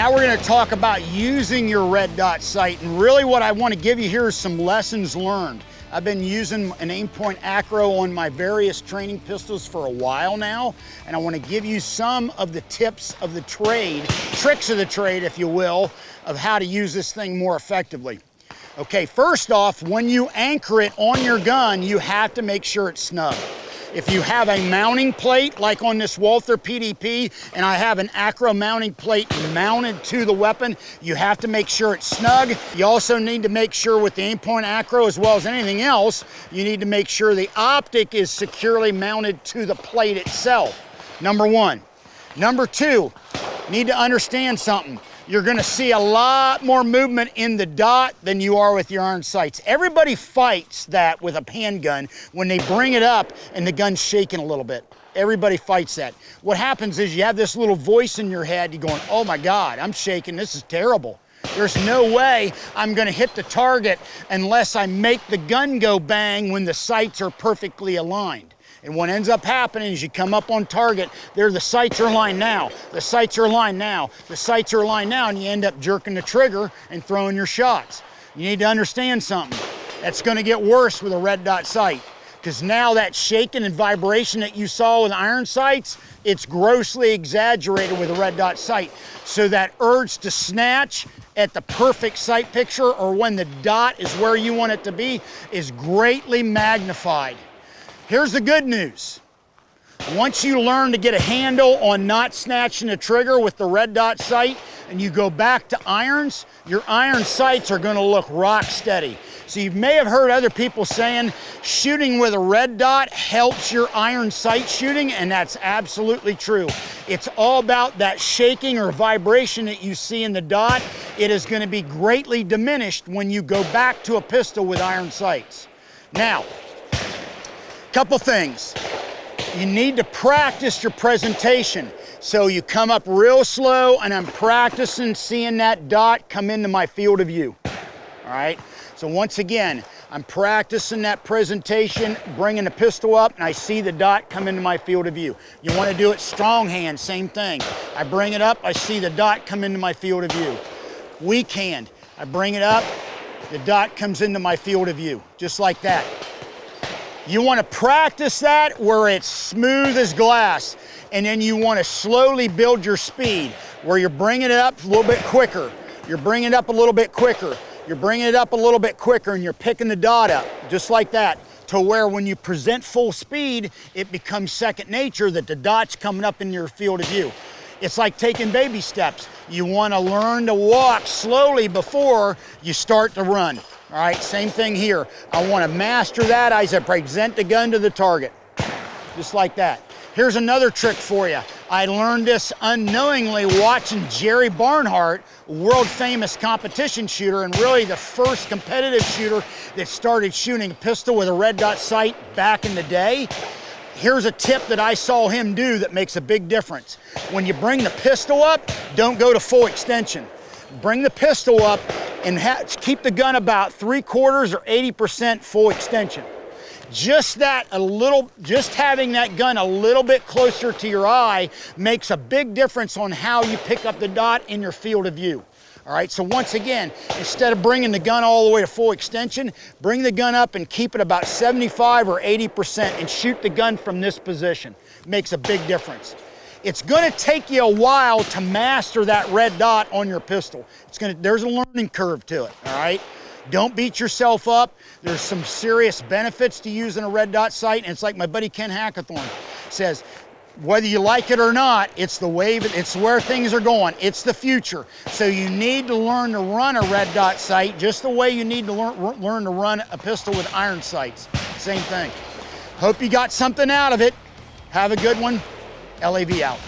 Now we're going to talk about using your red dot sight, and really what I want to give you here is some lessons learned. I've been using an aim-point acro on my various training pistols for a while now, and I want to give you some of the tips of the trade, tricks of the trade, if you will, of how to use this thing more effectively. Okay, first off, when you anchor it on your gun, you have to make sure it's snug. If you have a mounting plate, like on this Walther PDP, and I have an acro mounting plate mounted to the weapon, you have to make sure it's snug. You also need to make sure with the aim-point acro, as well as anything else, you need to make sure the optic is securely mounted to the plate itself, number one. Number two, need to understand something. You're gonna see a lot more movement in the dot than you are with your iron sights. Everybody fights that with a handgun when they bring it up and the gun's shaking a little bit. Everybody fights that. What happens is you have this little voice in your head, you're going, oh my God, I'm shaking, this is terrible. There's no way I'm gonna hit the target unless I make the gun go bang when the sights are perfectly aligned. And what ends up happening is you come up on target, the sights are aligned now, the sights are aligned now, the sights are aligned now, and you end up jerking the trigger and throwing your shots. You need to understand something. That's gonna get worse with a red dot sight, because now that shaking and vibration that you saw with iron sights, it's grossly exaggerated with a red dot sight. So that urge to snatch at the perfect sight picture, or when the dot is where you want it to be, is greatly magnified. Here's the good news. Once you learn to get a handle on not snatching the trigger with the red dot sight, and you go back to irons, your iron sights are gonna look rock steady. So you may have heard other people saying shooting with a red dot helps your iron sight shooting, and that's absolutely true. It's all about that shaking or vibration that you see in the dot. It is gonna be greatly diminished when you go back to a pistol with iron sights. Now, couple things. You need to practice your presentation. So you come up real slow, and I'm practicing seeing that dot come into my field of view. All right? So once again, I'm practicing that presentation, bringing the pistol up, and I see the dot come into my field of view. You want to do it strong hand, same thing. I bring it up, I see the dot come into my field of view. Weak hand, I bring it up, the dot comes into my field of view, just like that. You want to practice that where it's smooth as glass, and then you want to slowly build your speed, where you're bringing it up a little bit quicker. You're bringing it up a little bit quicker. You're bringing it up a little bit quicker, and you're picking the dot up, just like that, to where when you present full speed, it becomes second nature that the dot's coming up in your field of view. It's like taking baby steps. You want to learn to walk slowly before you start to run. All right, same thing here. I want to master that as I present the gun to the target, just like that. Here's another trick for you. I learned this unknowingly watching Jerry Barnhart, world famous competition shooter, and really the first competitive shooter that started shooting a pistol with a red dot sight back in the day. Here's a tip that I saw him do that makes a big difference. When you bring the pistol up, don't go to full extension. Bring the pistol up and keep the gun about 3/4 or 80% full extension. Just having that gun a little bit closer to your eye makes a big difference on how you pick up the dot in your field of view. All right, so once again, instead of bringing the gun all the way to full extension, bring the gun up and keep it about 75 or 80% and shoot the gun from this position. Makes a big difference. It's gonna take you a while to master that red dot on your pistol. There's a learning curve to it, all right? Don't beat yourself up. There's some serious benefits to using a red dot sight, and it's like my buddy Ken Hackathorn says, whether you like it or not, it's the wave, it's where things are going, it's the future. So you need to learn to run a red dot sight just the way you need to learn to run a pistol with iron sights. Same thing. Hope you got something out of it. Have a good one. LAV out.